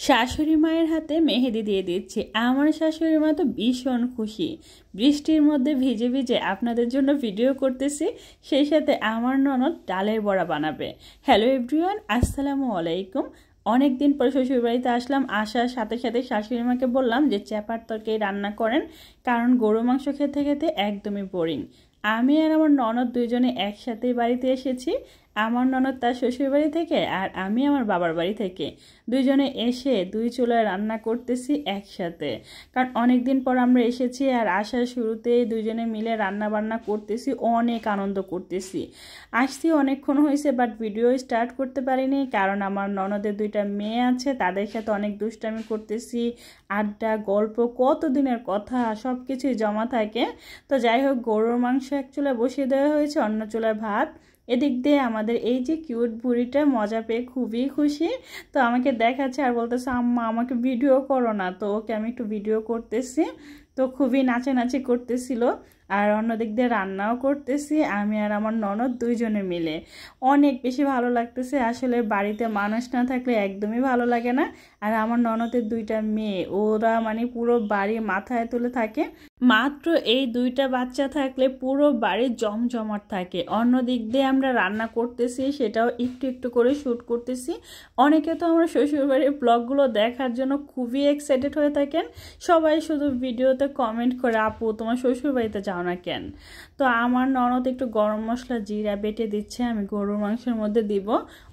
শাশুড়ি মায়ের হাতে মেহেদি দিয়ে দিচ্ছি। আমার শাশুড়ি মা তো ভীষণ খুশি। বৃষ্টির মধ্যে ভিজে ভিজে আপনাদের জন্য ভিডিও করতেছি, সেই সাথে আমার ননদ ডালের বড়া বানাবে। হ্যালো এভরিওয়ান, আসসালামু আলাইকুম। অনেক দিন পর শ্বশুরবাড়িতে আসলাম। আসার সাথে সাথে শাশুড়ি মাকে বললাম যে চ্যাপার তরকারি রান্না করেন, কারণ গরু মাংস খেতে খেতে একদমই বোরিং। আমি আর আমার ননদ দুইজনে একসাথেই বাড়িতে এসেছি। আমার ননদ তার শ্বশুরবাড়ি থেকে আর আমি আমার বাবার বাড়ি থেকে দুইজনে এসে দুই চুলায় রান্না করতেছি একসাথে। কারণ অনেক দিন পর আমরা এসেছি আর আসার শুরুতে দুইজনে মিলে রান্না বান্না করতেছি, অনেক আনন্দ করতেছি। আসছি অনেকক্ষণ হয়েছে, বাট ভিডিও স্টার্ট করতে পারিনি কারণ আমার ননদের দুইটা মেয়ে আছে, তাদের সাথে অনেক দুষ্টামি করতেছি, আড্ডা গল্প কত দিনের কথা সব কিছুই জমা থাকে। তো যাই হোক, গরুর মাংস এক চুলায় বসিয়ে দেওয়া হয়েছে, অন্য চুলায় ভাত। এদিক দিয়ে আমাদের এই যে কিউট বুড়িটা মজা পেয়ে খুবই খুশি। তো আমাকে দেখাচ্ছে আর বলতেছে, আম্মা আমাকে ভিডিও করো না। তো ওকে আমি একটু ভিডিও করতেছি। তো খুবই নাচানাচি করতেছিল আর অন্যদিক দিয়ে রান্নাও করতেছি আমি আর আমার ননদ দুইজনে মিলে। অনেক বেশি ভালো লাগতেছে। আসলে বাড়িতে মানুষ না থাকলে একদমই ভালো লাগে না। আর আমার ননদের দুইটা মেয়ে, ওরা মানে পুরো বাড়ি মাথায় তুলে থাকে। মাত্র এই দুইটা বাচ্চা থাকলে পুরো বাড়ি জমজমাট থাকে। অন্য দিক দিয়ে আমরা রান্না করতেছি, সেটাও একটু একটু করে শ্যুট করতেছি। অনেকে তো আমার শ্বশুরবাড়ির ব্লগগুলো দেখার জন্য খুবই এক্সাইটেড হয়ে থাকেন। সবাই শুধু ভিডিওতে কমেন্ট করে, আপু তোমার শ্বশুরবাড়িতে যাও না কেন। তো আমার ননদ একটু গরম মশলা জিরা বেটে দিচ্ছে, আমি গরুর মাংসের মধ্যে দিব।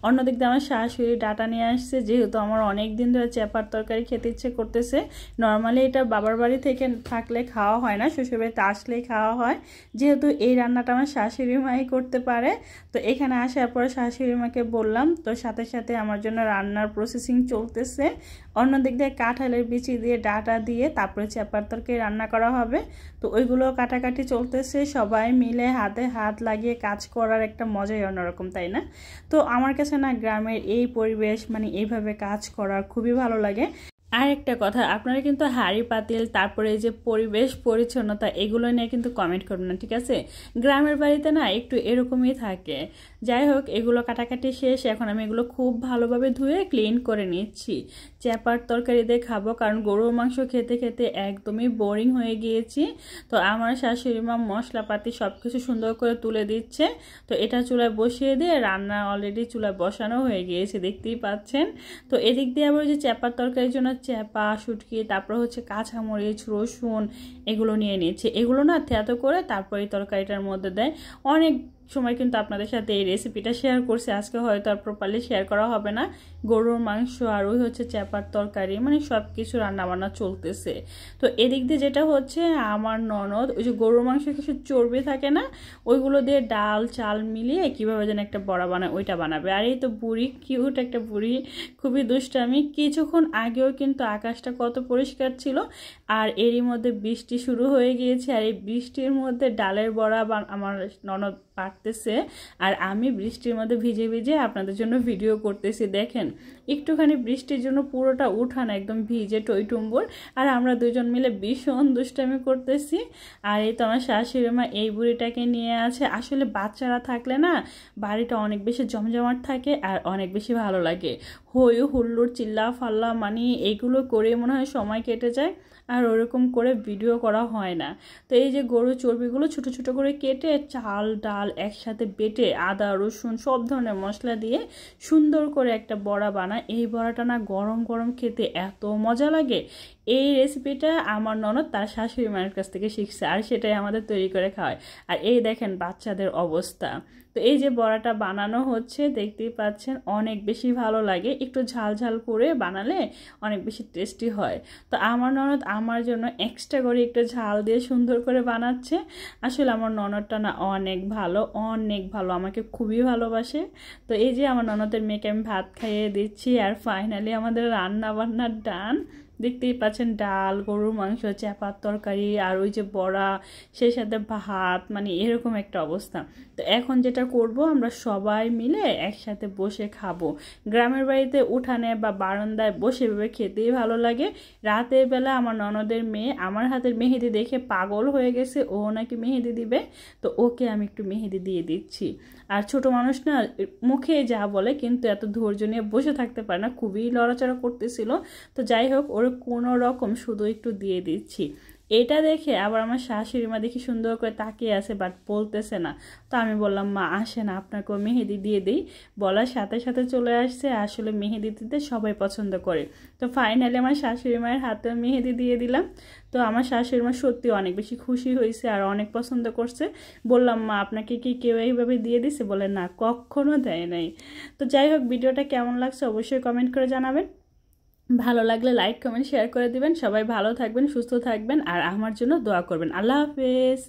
অন্যদিক দিয়ে আমার শাশুড়ি ডাটা নিয়ে আসছে, যেহেতু আমার অনেক দিন ধরে চ্যাপার তরকারি খেতে ইচ্ছে করতেছে। নর্মালি এটা বাবার বাড়ি থেকে থাকলে খাওয়া হয় না, শ্বশুরবাড়িতে আসলেই খাওয়া হয়। যেহেতু এই রান্নাটা আমার শাশুড়ি মাই করতে পারে, তো এখানে আসার পরে শাশুড়ি মাকে বললাম, তো সাথে সাথে আমার জন্য রান্নার প্রসেসিং চলতেছে। অন্যদিক দিয়ে কাঁঠালের বিচি দিয়ে ডাটা দিয়ে তারপরে চ্যাপার তরকারি রান্না করা হবে। তো ওইগুলো কাটাকাটি চলতেছে, সবাই মিলে হাতে হাত লাগিয়ে কাজ করার একটা মজাই অন্যরকম, তাই না? তো আমার কাছে না গ্রামের এই পরিবেশ, মানে এইভাবে কাজ করার খুবই ভালো লাগে। আর একটা কথা, আপনারা কিন্তু হাঁড়ি পাতিল তারপরে এই যে পরিবেশ পরিচ্ছন্নতা এগুলো নিয়ে কিন্তু কমেন্ট করবেন না, ঠিক আছে? গ্রামের বাড়িতে না একটু এরকমই থাকে। যাই হোক, এগুলো কাটাকাটি শেষ, এখন আমি এগুলো খুব ভালোভাবে ধুয়ে ক্লিন করে নিচ্ছি। চ্যাপার তরকারি দিয়ে খাবো, কারণ গরুর মাংস খেতে খেতে একদমই বোরিং হয়ে গিয়েছি। তো আমার শাশুড়ি মা মশলাপাতি সব কিছু সুন্দর করে তুলে দিচ্ছে। তো এটা চুলায় বসিয়ে দিয়ে রান্না অলরেডি চুলায় বসানো হয়ে গিয়েছে, দেখতেই পাচ্ছেন। তো এদিক দিয়ে আবার যে চ্যাপার তরকারির জন্য চ্যাপা শুটকি, তারপর হচ্ছে কাঁচামরিচ রসুন এগুলো নিয়ে নিয়েছে। এগুলো না থেতো করে তারপর এই তরকারিটার মধ্যে দেয়। অনেক সময় কিন্তু আপনাদের সাথে এই রেসিপিটা শেয়ার করছি, আজকে হয়তো আর প্রপারলি শেয়ার করা হবে না। গরুর মাংস আর ওই হচ্ছে চ্যাপার তরকারি, মানে সব কিছু রান্নাবান্না চলতেছে। তো এদিক দিয়ে যেটা হচ্ছে, আমার ননদ ওই যে গরুর মাংস কিছু চর্বি থাকে না, ওইগুলো দিয়ে ডাল চাল মিলিয়ে কীভাবে যেন একটা বড়া বানায়, ওইটা বানাবে। আর এই তো বুড়ি, কিউট একটা বুড়ি, খুবই দুষ্টামি। কিছুক্ষণ আগেও কিন্তু আকাশটা কত পরিষ্কার ছিল, আর এরই মধ্যে বৃষ্টি শুরু হয়ে গিয়েছে। আর এই বৃষ্টির মধ্যে ডালের বড়া আমার ননদ পারতেছে, আর আমি বৃষ্টির মধ্যে ভিজে ভিজে আপনাদের জন্য ভিডিও করতেছি। দেখেন, একটুখানি বৃষ্টির জন্য পুরোটা উঠান একদম ভিজে টইটুম্বুর, আর আমরা দুজন মিলে ভীষণ দুষ্টামি করতেছি। আর এই তো আমার শাশুড়ি মা এই বুড়িটাকে নিয়ে আছে। আসলে বাচ্চারা থাকলে না বাড়িটা অনেক বেশি জমজমাট থাকে আর অনেক বেশি ভালো লাগে। হই হুল্লোড় চিল্লা ফাল্লা মানে এইগুলো করে মনে হয় সময় কেটে যায়, আর ওরকম করে ভিডিও করা হয় না। তো এই যে গরুর চর্বিগুলো ছোটো ছোটো করে কেটে চাল ডাল একসাথে বেটে আদা রসুন সব ধরনের মশলা দিয়ে সুন্দর করে একটা বড়া বানায়। এই বড়াটা না গরম গরম খেতে এত মজা লাগে। এই রেসিপিটা আমার ননদ তার শাশুড়ি মায়ের কাছ থেকে শিখছে, আর সেটাই আমাদের তৈরি করে খাওয়ায়। আর এই দেখেন বাচ্চাদের অবস্থা। তো এই যে বড়াটা বানানো হচ্ছে, দেখতেই পাচ্ছেন, অনেক বেশি ভালো লাগে। একটু ঝাল ঝাল করে বানালে অনেক বেশি টেস্টি হয়। তো আমার ননদ আমার জন্য এক্সট্রা করে একটু ঝাল দিয়ে সুন্দর করে বানাচ্ছে। আসলে আমার ননদটা না অনেক ভালো, অনেক ভালো, আমাকে খুবই ভালোবাসে। তো এই যে আমার ননদের মেয়েকে আমি ভাত খাইয়ে দিচ্ছি, আর ফাইনালি আমাদের রান্না বান্নার ডান। দেখতেই পাচ্ছেন, ডাল গরুর মাংস চ্যাপার তরকারি আর ওই যে বড়া, সেই সাথে ভাত, মানে এরকম একটা অবস্থা। তো এখন যেটা করব, আমরা সবাই মিলে একসাথে বসে খাবো। গ্রামের বাড়িতে উঠানে বা বারান্দায় বসে ভেবে খেতেই ভালো লাগে। রাতের বেলা আমার ননদের মেয়ে আমার হাতের মেহেদি দেখে পাগল হয়ে গেছে, ও নাকি মেহেদি দিবে, তো ওকে আমি একটু মেহেদি দিয়ে দিচ্ছি। আর ছোট মানুষ না, মুখে যা বলে কিন্তু এত ধৈর্য নিয়ে বসে থাকতে পারে না, খুবই লড়াচড়া করতেছিল। তো যাই হোক, ওর কোনো রকম শুধু একটু দিয়ে দিচ্ছি। এটা দেখে আবার আমার শাশুড়ি মা দেখি সুন্দর করে তাকিয়ে আছে, বাট বলতেছে না। তো আমি বললাম, মা আসেন আপনাকেও মেহেদি দিয়ে দিই। বলার সাথে সাথে চলে আসছে। আসলে মেহেদি দিতে সবাই পছন্দ করে। তো ফাইনালি আমার শাশুড়ি মায়ের হাতে মেহেদি দিয়ে দিলাম। তো আমার শাশুড়ি মা সত্যি অনেক বেশি খুশি হয়েছে আর অনেক পছন্দ করছে। বললাম, মা আপনাকে কি কেউ এইভাবে দিয়ে দিছে? বলে না, কখনো দেয় নাই। তো যাই হোক, ভিডিওটা কেমন লাগছে অবশ্যই কমেন্ট করে জানাবেন। ভালো লাগলে লাইক কমেন্ট শেয়ার করে দিবেন। সবাই ভালো থাকবেন, সুস্থ থাকবেন আর আমার জন্য দোয়া করবেন। আল্লাহ হাফেজ।